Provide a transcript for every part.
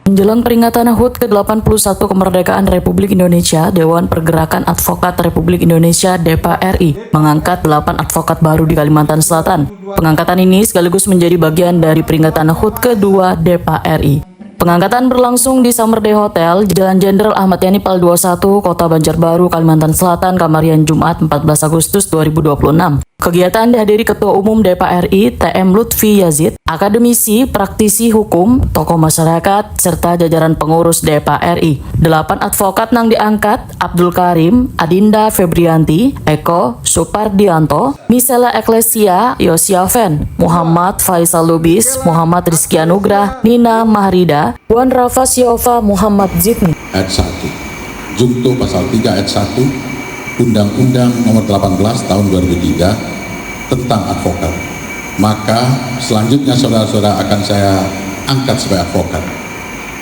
Menjelang peringatan HUT ke-81 kemerdekaan Republik Indonesia, Dewan Pergerakan Advokat Republik Indonesia (DPRI) mengangkat 8 advokat baru di Kalimantan Selatan. Pengangkatan ini sekaligus menjadi bagian dari peringatan HUT kedua DPRI. Pengangkatan berlangsung di Summer Day Hotel, Jalan Jenderal Ahmad Yani Pal 21, Kota Banjarbaru, Kalimantan Selatan, Kamarian Jumat 14 Agustus 2026. Kegiatan dihadiri Ketua Umum DPRI TM Lutfi Yazid, akademisi, praktisi hukum, tokoh masyarakat, serta jajaran pengurus DPRI. 8 advokat nang diangkat: Abdul Karim, Adinda Febrianti, Eko Supardianto, Misela Eklesia Yosiaven, Muhammad Faisal Lubis, Muhammad Rizky Anugrah, Nina Mahrida, Wan Rafa Siova, Muhammad Zidni. Ayat 1, Jungto Pasal 3 Ayat 1 Undang-Undang Nomor 18 Tahun 2003 tentang advokat. Maka selanjutnya saudara-saudara akan saya angkat sebagai advokat.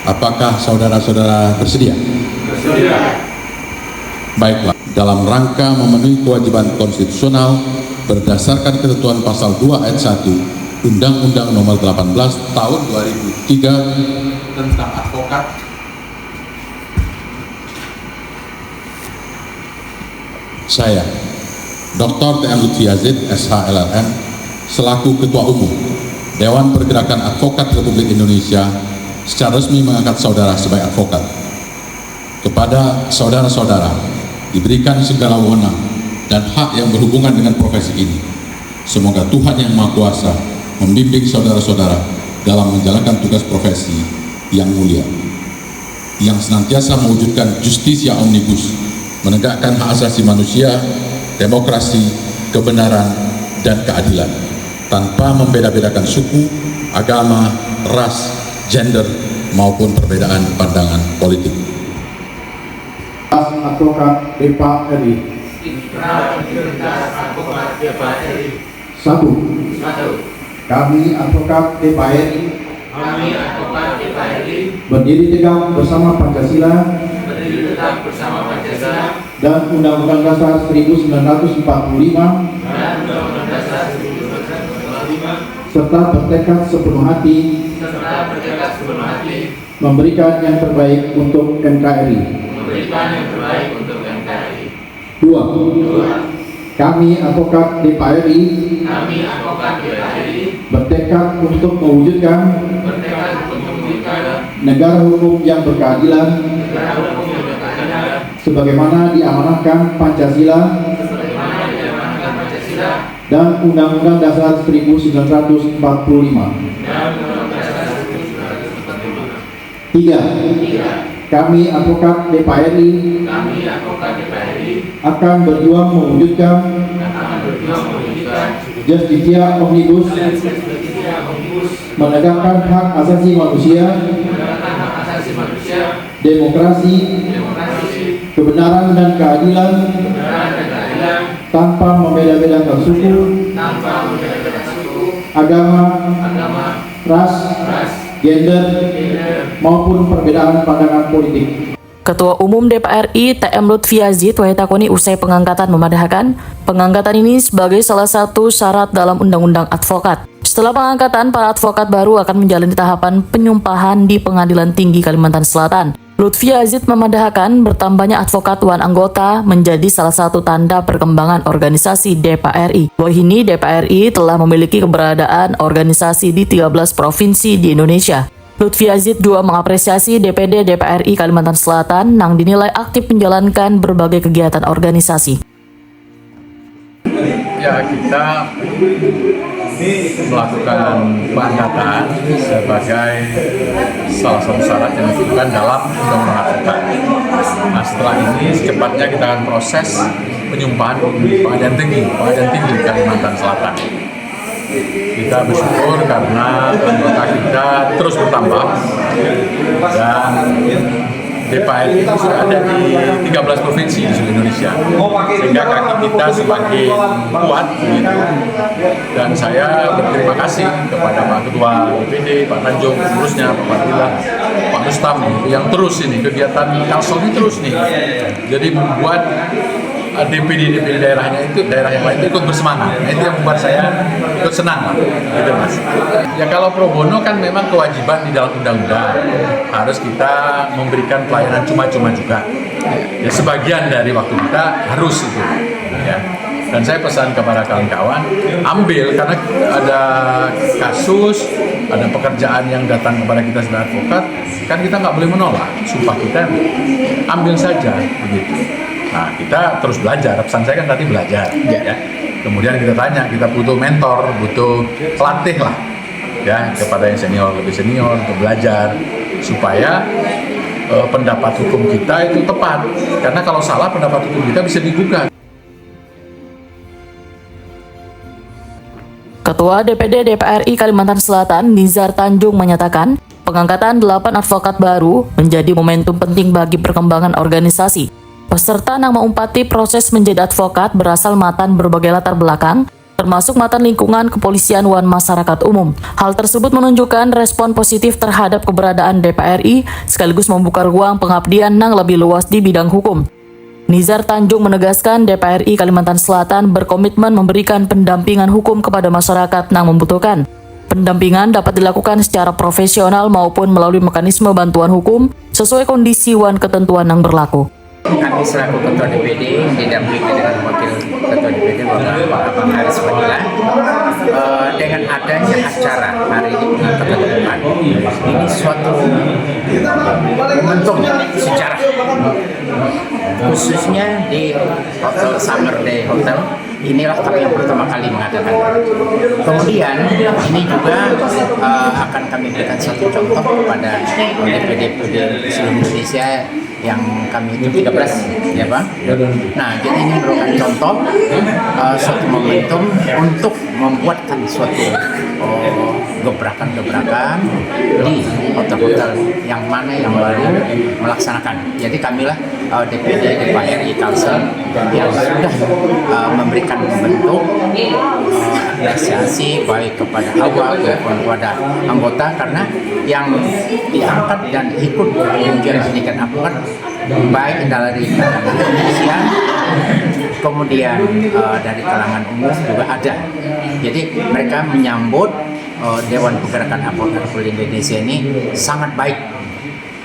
Apakah saudara-saudara bersedia? Bersedia. Baiklah, dalam rangka memenuhi kewajiban konstitusional berdasarkan ketentuan Pasal 2 Ayat 1 Undang-Undang Nomor 18 Tahun 2003 tentang advokat, saya, Dr. TM Lutfi Yazid, SH LLM, selaku Ketua Umum Dewan Pergerakan Advokat Republik Indonesia, secara resmi mengangkat saudara sebagai advokat. Kepada saudara-saudara diberikan segala wewenang dan hak yang berhubungan dengan profesi ini. Semoga Tuhan Yang Maha Kuasa membimbing saudara-saudara dalam menjalankan tugas profesi yang mulia, yang senantiasa mewujudkan justisia omnibus, menegakkan hak asasi manusia, demokrasi, kebenaran, dan keadilan, tanpa membeda-bedakan suku, agama, ras, gender, maupun perbedaan pandangan politik. Advokat DPRI. Satu. Kami advokat DPRI. Berdiri tegak bersama Pancasila. Dan Undang-Undang Dasar 1945 serta bertekad sepenuh hati memberikan yang terbaik untuk NKRI. Dua. Kami advokat DPRI bertekad untuk mewujudkan negara hukum yang berkeadilan sebagaimana diamanahkan Pancasila dan Undang-Undang Dasar 1945. Tiga. Kami advokat DPRI akan berjuang mewujudkan Justisia Omnibus, menegakkan hak asasi manusia, demokrasi, kebenaran dan keadilan, tanpa membeda-bedakan suku, agama, ras, gender, maupun perbedaan pandangan politik. Ketua Umum DPRI TM Lutfi Yazid Wahitakuni usai pengangkatan memandahkan pengangkatan ini sebagai salah satu syarat dalam Undang-Undang Advokat. Setelah pengangkatan, para advokat baru akan menjalani tahapan penyumpahan di Pengadilan Tinggi Kalimantan Selatan. Lutfi Yazid memandahkan bertambahnya advokat wan anggota menjadi salah satu tanda perkembangan organisasi DPRI. Bahwa ini DPRI telah memiliki keberadaan organisasi di 13 provinsi di Indonesia. Lutfi Yazid juga mengapresiasi DPD DPRI Kalimantan Selatan yang dinilai aktif menjalankan berbagai kegiatan organisasi. Ya, kita melakukan pengangkatan sebagai salah satu syarat yang dilakukan dalam Undang-Undang Advokat. Nah, setelah ini secepatnya kita akan proses penyumpahan Pengadilan Tinggi Kalimantan Selatan. Kita bersyukur karena anggota kita terus bertambah dan DPRI itu sudah ada di 13 provinsi di seluruh Indonesia, sehingga kaki kita semakin kuat gitu. Dan saya berterima kasih kepada Pak Ketua DPD, Pak Tanjung, pengurusnya, Pak Fadilah, Pak Mustam yang terus ini kegiatan Kalsel ini terus nih, jadi membuat DPD daerahnya itu, daerah yang lain itu ikut bersemangat. Nah, itu yang membuat saya ikut senang lah, gitu Mas. Ya kalau pro bono kan memang kewajiban di dalam undang-undang, harus kita memberikan pelayanan cuma-cuma juga. Ya sebagian dari waktu kita harus itu, ya. Dan saya pesan kepada kawan-kawan, ambil, karena ada kasus, ada pekerjaan yang datang kepada kita sebagai advokat, kan kita nggak boleh menolak, sumpah kita, ambil saja, begitu. Nah, kita terus belajar, pesan saya kan tadi belajar, ya. Kemudian kita tanya, kita butuh mentor, butuh pelatih lah, ya, kepada yang senior, lebih senior, untuk belajar, supaya pendapat hukum kita itu tepat. Karena kalau salah, pendapat hukum kita bisa digugat. Ketua DPD DPR RI Kalimantan Selatan, Nizar Tanjung, menyatakan pengangkatan 8 advokat baru menjadi momentum penting bagi perkembangan organisasi. Peserta yang mengumpati proses menjadi advokat berasal mantan berbagai latar belakang, termasuk mantan lingkungan kepolisian dan masyarakat umum. Hal tersebut menunjukkan respon positif terhadap keberadaan DPR RI, sekaligus membuka ruang pengabdian yang lebih luas di bidang hukum. Nizar Tanjung menegaskan DPR RI Kalimantan Selatan berkomitmen memberikan pendampingan hukum kepada masyarakat yang membutuhkan. Pendampingan dapat dilakukan secara profesional maupun melalui mekanisme bantuan hukum sesuai kondisi dan ketentuan yang berlaku. Kami selaku Ketua DPD didampingi dengan Wakil Ketua DPD Bapak Abang Haris Fadila, dengan adanya acara hari ini pengangkatan 8, ini suatu momentum sejarah, khususnya di Hotel Summer Day Hotel. Inilah kami yang pertama kali mengadakan. Kemudian ini juga akan kami berikan satu contoh kepada DPD-DPD seluruh Indonesia yang kami itu 13, ya Bang. Nah, jadi ini merupakan contoh suatu momentum untuk membuatkan suatu gebrakan-gebrakan di hotel-hotel yang mana yang baru melaksanakan. Jadi kamilah DPD DPR RI Kalsel yang sudah memberikan bentuk apresiasi baik kepada awal maupun kepada anggota, karena yang diangkat dan ikut menjadi pendidikan advokat baik dari kalangan kepolisian, kemudian dari kalangan umum juga ada. Jadi mereka menyambut Dewan Pergerakan Advokat Republik Indonesia ini sangat baik.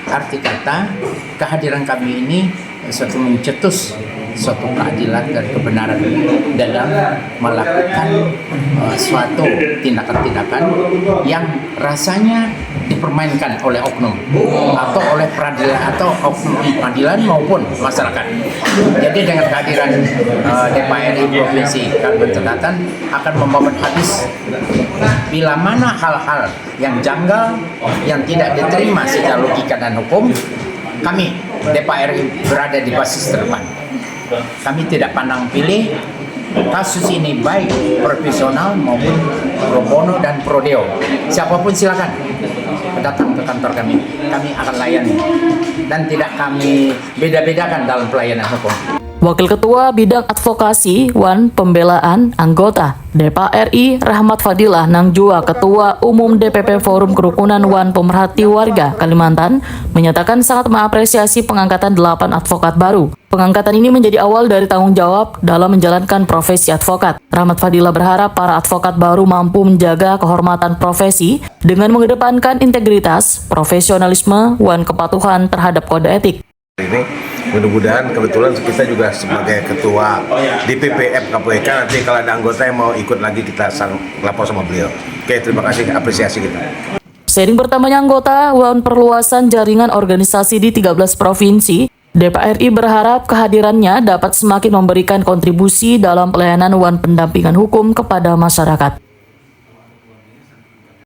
Arti kata kehadiran kami ini suatu mencetus suatu keadilan dan kebenaran dalam melakukan suatu tindakan-tindakan yang rasanya dipermainkan oleh oknum atau oleh peradilan atau oknum pengadilan maupun masyarakat. Jadi dengan kehadiran DPR RI Provinsi Kalimantan Selatan akan membawa habis bila mana hal-hal yang janggal yang tidak diterima secara logika dan hukum, kami DPR RI berada di basis terdepan. Kami tidak pandang pilih kasus ini baik profesional maupun pro bono dan pro deo. Siapapun silakan datang ke kantor kami akan layani dan tidak kami beda-bedakan dalam pelayanan hukum. Wakil Ketua Bidang Advokasi wan Pembelaan Anggota DPR RI Rahmat Fadilah nang jua Ketua Umum DPP Forum Kerukunan wan Pemerhati Warga Kalimantan menyatakan sangat mengapresiasi pengangkatan 8 advokat baru. Pengangkatan ini menjadi awal dari tanggung jawab dalam menjalankan profesi advokat. Rahmat Fadilah berharap para advokat baru mampu menjaga kehormatan profesi dengan mengedepankan integritas, profesionalisme, dan kepatuhan terhadap kode etik. Ini mudah-mudahan kebetulan kita juga sebagai ketua DPP FKPK, nanti kalau ada anggota yang mau ikut lagi kita lapor sama beliau. Oke, terima kasih, apresiasi kita. Seiring bertambahnya anggota dan perluasan jaringan organisasi di 13 provinsi, DPR RI berharap kehadirannya dapat semakin memberikan kontribusi dalam pelayanan dan pendampingan hukum kepada masyarakat.